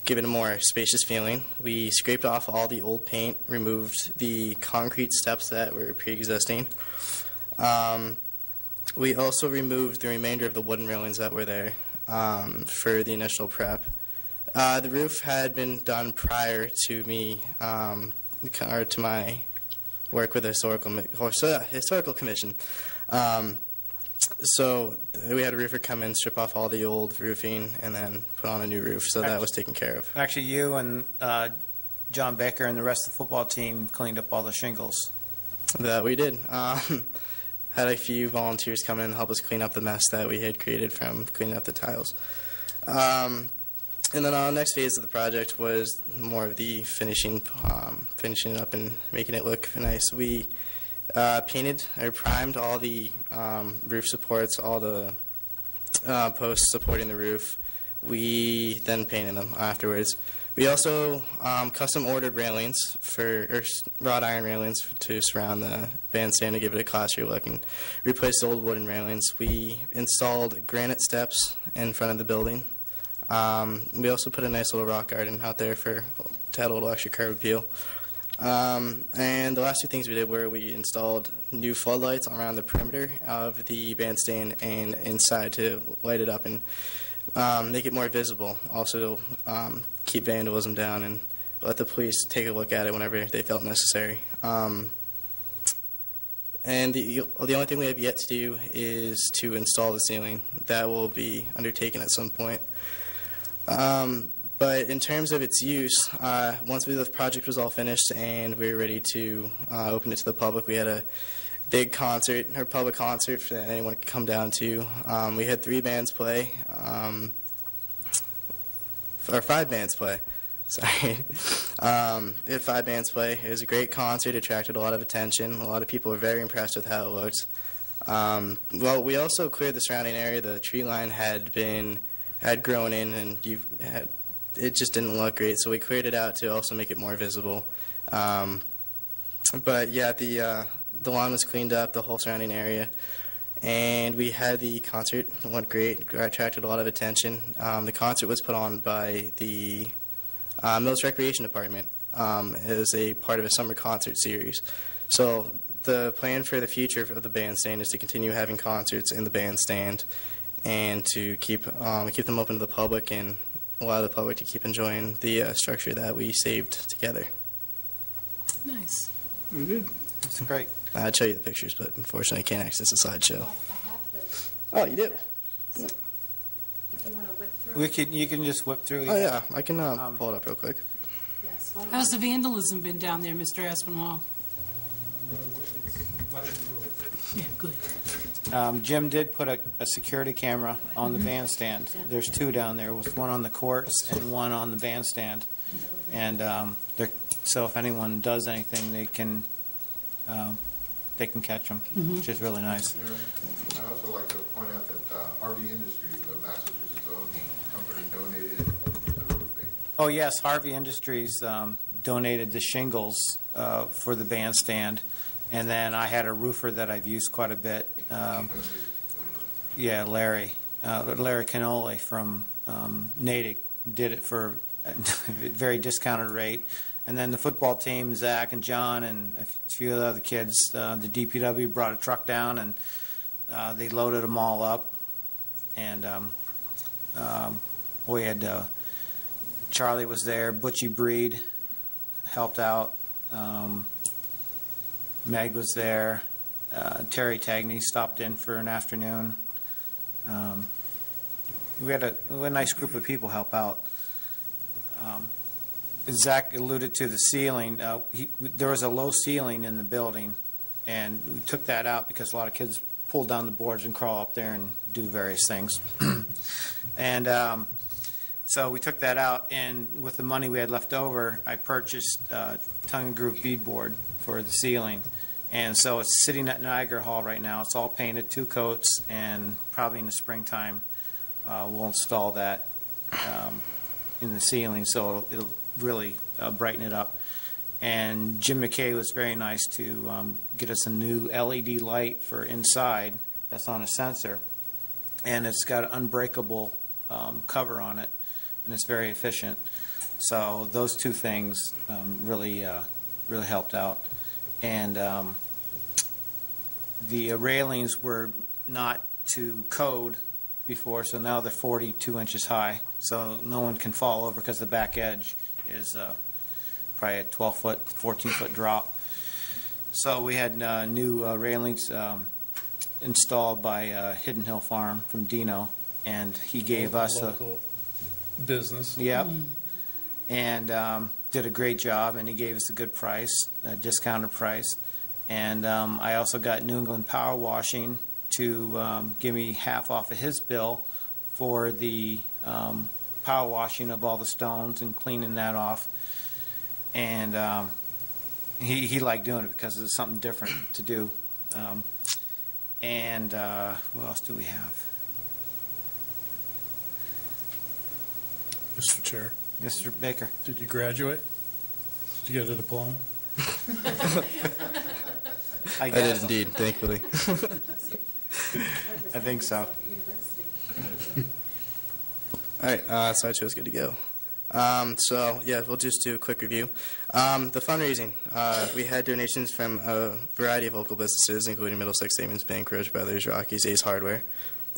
give it a more spacious feeling. We scraped off all the old paint, removed the concrete steps that were pre-existing. We also removed the remainder of the wooden railings that were there for the initial prep. The roof had been done prior to me, or to my work with the Historical Commission. So we had a roofer come in, strip off all the old roofing, and then put on a new roof, so that was taken care of. Actually, you and John Baker and the rest of the football team cleaned up all the shingles. That we did. Had a few volunteers come in and help us clean up the mess that we had created from cleaning up the tiles. And then our next phase of the project was more of the finishing it up and making it look nice. We painted or primed all the roof supports, all the posts supporting the roof. We then painted them afterwards. We also custom ordered railings wrought iron railings to surround the bandstand to give it a classier look and replace the old wooden railings. We installed granite steps in front of the building. We also put a nice little rock garden out there to add a little extra curb appeal. And the last two things we did were we installed new floodlights around the perimeter of the bandstand and inside to light it up and make it more visible. Also, keep vandalism down and let the police take a look at it whenever they felt necessary. And the only thing we have yet to do is to install the ceiling. That will be undertaken at some point. But in terms of its use, once the project was all finished and we were ready to open it to the public, we had a big concert, or public concert for anyone could come down to. We had 3 bands play, or 5 bands play. Sorry. We had 5 bands play. It was a great concert, attracted a lot of attention. A lot of people were very impressed with how it looked. Well, we also cleared the surrounding area. The tree line had grown in, and it just didn't look great, so we cleared it out to also make it more visible. But yeah, the lawn was cleaned up, the whole surrounding area, and we had the concert. It went great, attracted a lot of attention. The concert was put on by the Millis Recreation Department. It was a part of a summer concert series. So the plan for the future of the bandstand is to continue having concerts in the bandstand and to keep them open to the public and allow the public to keep enjoying the structure that we saved together. Nice. That's great. I'd show you the pictures, but unfortunately I can't access the slideshow. Oh, you do? You can just whip through. Oh, yeah. I can pull it up real quick. How's the vandalism been down there, Mr. Aspinwall? Yeah, good. Jim did put a security camera on the bandstand. There's 2 down there, with one on the courts and one on the bandstand. And so if anyone does anything, they can catch them, which is really nice. I'd also like to point out that Harvey Industries, a Massachusetts-owned company, donated the roofing. Oh, yes, Harvey Industries donated the shingles for the bandstand. And then I had a roofer that I've used quite a bit. Larry Canole from Natick did it for a very discounted rate. And then the football team, Zach and John and a few of the other kids, the DPW brought a truck down and they loaded them all up. And we had Charlie was there, Butchie Breed helped out. Meg was there. Terry Tagney stopped in for an afternoon. We had a nice group of people help out. Zach alluded to the ceiling. There was a low ceiling in the building, and we took that out because a lot of kids pull down the boards and crawl up there and do various things. And so we took that out, and with the money we had left over, I purchased tongue and groove beadboard for the ceiling. And so it's sitting at Niagara Hall right now. It's all painted, 2 coats, and probably in the springtime we'll install that in the ceiling, so it'll really brighten it up. And Jim McKay was very nice to get us a new LED light for inside that's on a sensor, and it's got an unbreakable cover on it, and it's very efficient. So those 2 things really helped out. And the railings were not to code before, so now they're 42 inches high, so no one can fall over because the back edge is probably a 12-foot, 14-foot drop. So we had new railings installed by Hidden Hill Farm from Dino, and he gave us a local business. Yep. And did a great job, and he gave us a good price, a discounted price. And I also got New England Power Washing to give me half off of his bill for the power washing of all the stones and cleaning that off. And he liked doing it because it's something different to do. And what else do we have? Mr. Chair, Mr. Baker. did you graduate? Did you get a diploma? I I did guess. indeed, thankfully. I think so. All right, slideshow's good to go. So, yeah, we'll just do a quick review. The fundraising, we had donations from a variety of local businesses, including Middlesex Savings Bank, Roach Brothers, Rockies, Ace Hardware.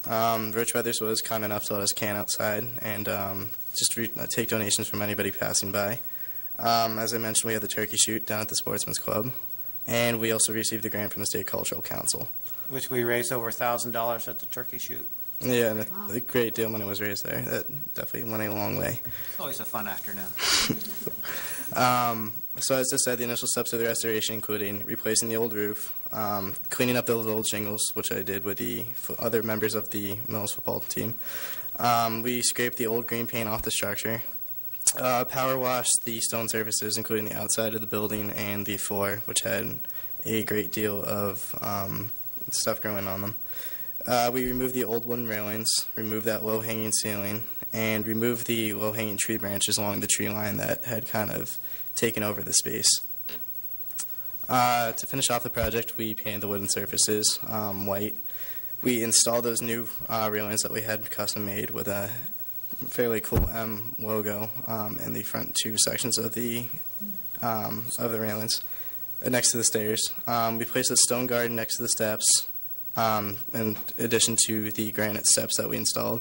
Roach Brothers was kind enough to let us can outside and take donations from anybody passing by. As I mentioned, we had the turkey shoot down at the Sportsman's Club, and we also received the grant from the State Cultural Council. Which we raised over $1,000 at the turkey shoot. Yeah, and a great deal of money was raised there. That definitely went a long way. It's always a fun afternoon. So as I said, the initial steps of the restoration including replacing the old roof, cleaning up those old shingles, which I did with the other members of the Millis football team. We scraped the old green paint off the structure, power washed the stone surfaces, including the outside of the building and the floor, which had a great deal of stuff growing on them. We removed the old wooden railings, removed that low-hanging ceiling, and removed the low-hanging tree branches along the tree line that had kind of taken over the space. To finish off the project, we painted the wooden surfaces white. We installed those new railings that we had custom made with a fairly cool M logo in the front two sections of the railings next to the stairs. We placed a stone garden next to the steps, in addition to the granite steps that we installed.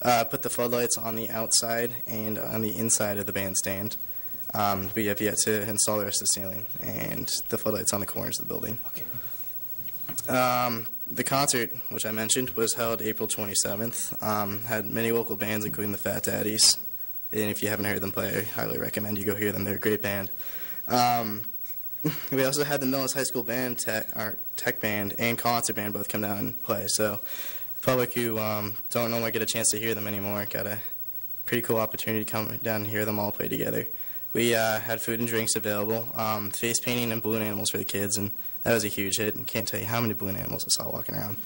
Put the floodlights on the outside and on the inside of the bandstand. We have yet to install the rest of the ceiling and the floodlights on the corners of the building. The concert, which I mentioned, was held April 27th. Had many local bands, including the Fat Daddies. And if you haven't heard them play, I highly recommend you go hear them. They're a great band. We also had the Millis High School band, tech band, and concert band both come down and play. So the public who don't normally get a chance to hear them anymore got a pretty cool opportunity to come down and hear them all play together. We had food and drinks available, face painting and balloon animals for the kids, and that was a huge hit. And can't tell you how many balloon animals I saw walking around.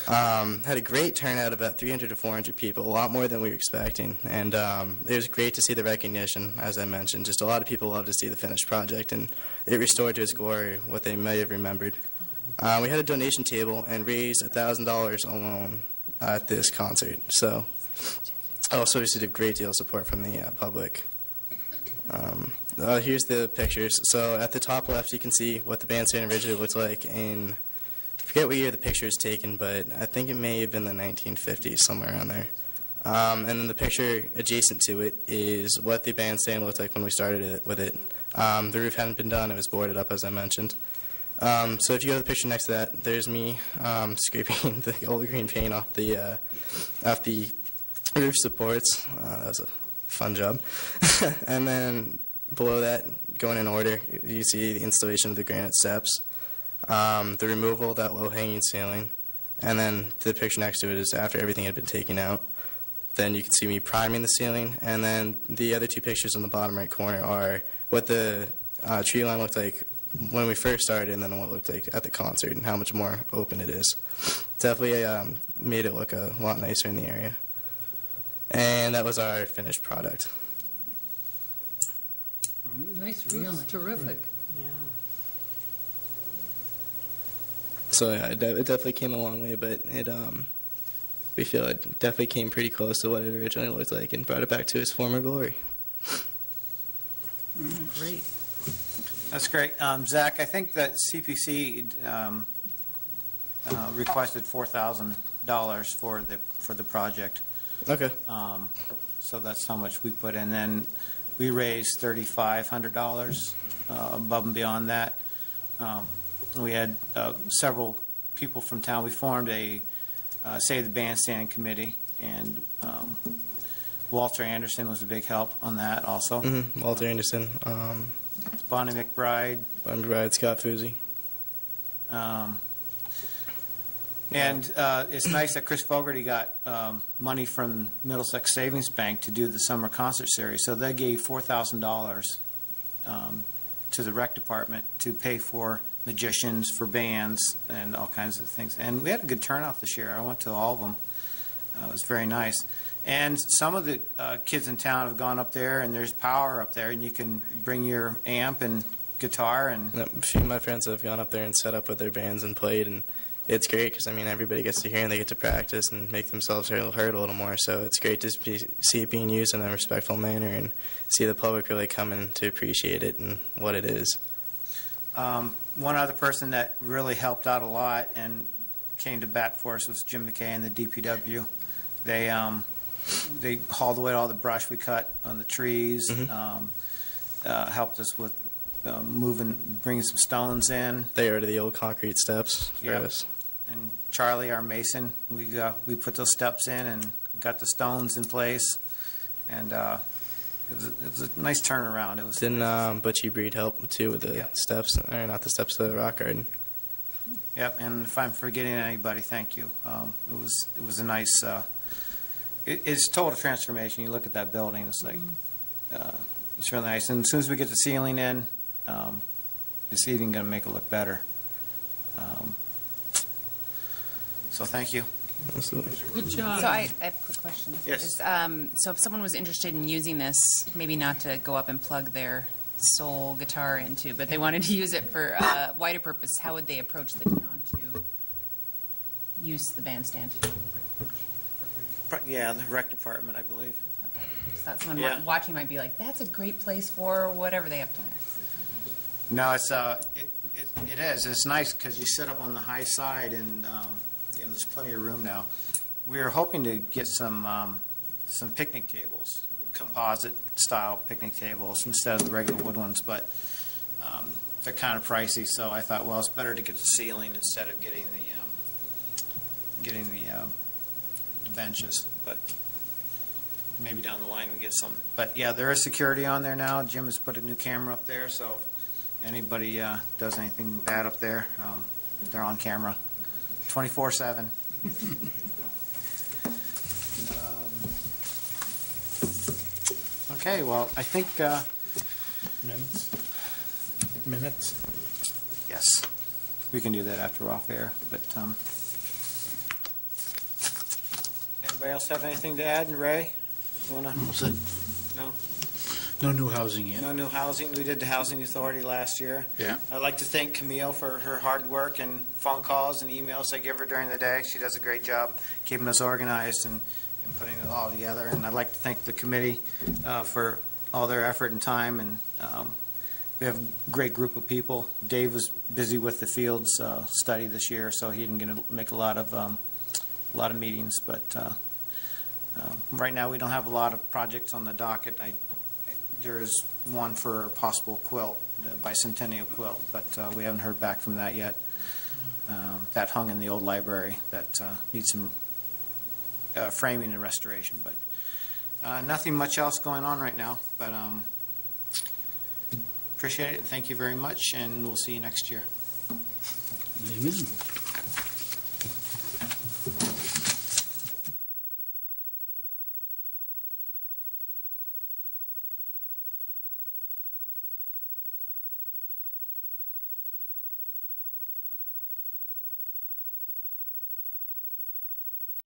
Had a great turnout, about 300 to 400 people, a lot more than we were expecting. And it was great to see the recognition, as I mentioned. Just a lot of people love to see the finished project, and it restored to its glory what they may have remembered. We had a donation table and raised $1,000 alone at this concert. So also received a great deal of support from the public. Here's the pictures. So at the top left, you can see what the bandstand originally looked like in, I forget what year the picture is taken, but I think it may have been the 1950s, somewhere around there. And then the picture adjacent to it is what the bandstand looked like when we started with it. The roof hadn't been done. It was boarded up, as I mentioned. So if you go to the picture next to that, there's me scraping the old green paint off the roof supports. That was a fun job. And then below that, going in order, you see the installation of the granite steps, the removal of that low-hanging ceiling, and then the picture next to it is after everything had been taken out. Then you can see me priming the ceiling, and then the other two pictures in the bottom right corner are what the tree line looked like when we first started, and then what it looked like at the concert, and how much more open it is. Definitely made it look a lot nicer in the area. And that was our finished product. Nice, really. Terrific. So yeah, it definitely came a long way, but we feel it definitely came pretty close to what it originally looked like and brought it back to its former glory. Great. That's great. Zach, I think that CPC requested $4,000 for the project. Okay. So that's how much we put in. Then we raised $3,500 above and beyond that. We had several people from town. We formed a Save the Bandstand committee, and Walter Anderson was a big help on that also. Mm-hmm. Walter Anderson, Bonnie McBride. Scott Fuzzi. And it's nice that Chris Fogarty got money from Middlesex Savings Bank to do the summer concert series. So they gave $4,000 to the rec department to pay for magicians, for bands, and all kinds of things. And we had a good turnout this year. I went to all of them. It was very nice. And some of the kids in town have gone up there, and there's power up there, and you can bring your amp and guitar. And A few of my friends have gone up there and set up with their bands and played, and it's great because, I mean, everybody gets to hear and they get to practice and make themselves heard a little more. So it's great to see it being used in a respectful manner and see the public really coming to appreciate it and what it is. One other person that really helped out a lot and came to bat for us was Jim McKay and the DPW. They hauled away all the brush we cut on the trees, helped us with bringing some stones in. They ordered the old concrete steps for Yep. us. And Charlie, our mason, we put those steps in and got the stones in place, and it was a nice turnaround. It was. Didn't Butchie Breed help too with the Yeah. steps, or not the steps, the rock garden? Yep. And if I'm forgetting anybody, thank you. It was a nice. It's total transformation. You look at that building, it's like it's really nice. And as soon as we get the ceiling in, it's even going to make it look better. So thank you. Absolutely. Good job. So I have a quick question. Yes. So if someone was interested in using this, maybe not to go up and plug their soul guitar into, but they wanted to use it for a wider purpose, how would they approach the town to use the bandstand? Yeah, the rec department, I believe. So that someone Yeah. watching might be like, that's a great place for whatever they have planned. No, it is. It's nice because you sit up on the high side and there's plenty of room now. We're hoping to get some picnic tables, composite style picnic tables instead of the regular wood ones, but they're kind of pricey. So I thought, well, it's better to get the ceiling instead of getting the benches. But maybe down the line we get some. But yeah, there is security on there now. Jim has put a new camera up there, so if anybody does anything bad up there, they're on camera 24/7. Okay, well, I think, Minutes? yes, we can do that after we're off air, but, anybody else have anything to add? Ray, you wanna? No? No new housing yet. No new housing. We did the Housing Authority last year. Yeah. I'd like to thank Camille for her hard work and phone calls and emails I give her during the day. She does a great job keeping us organized and putting it all together. And I'd like to thank the committee for all their effort and time. And we have a great group of people. Dave was busy with the fields study this year, so he didn't get to make a lot of meetings. But right now, we don't have a lot of projects on the docket. There is one for a possible quilt, bicentennial quilt, but we haven't heard back from that yet. That hung in the old library that needs some framing and restoration, but nothing much else going on right now. But appreciate it. Thank you very much, and we'll see you next year. Amen.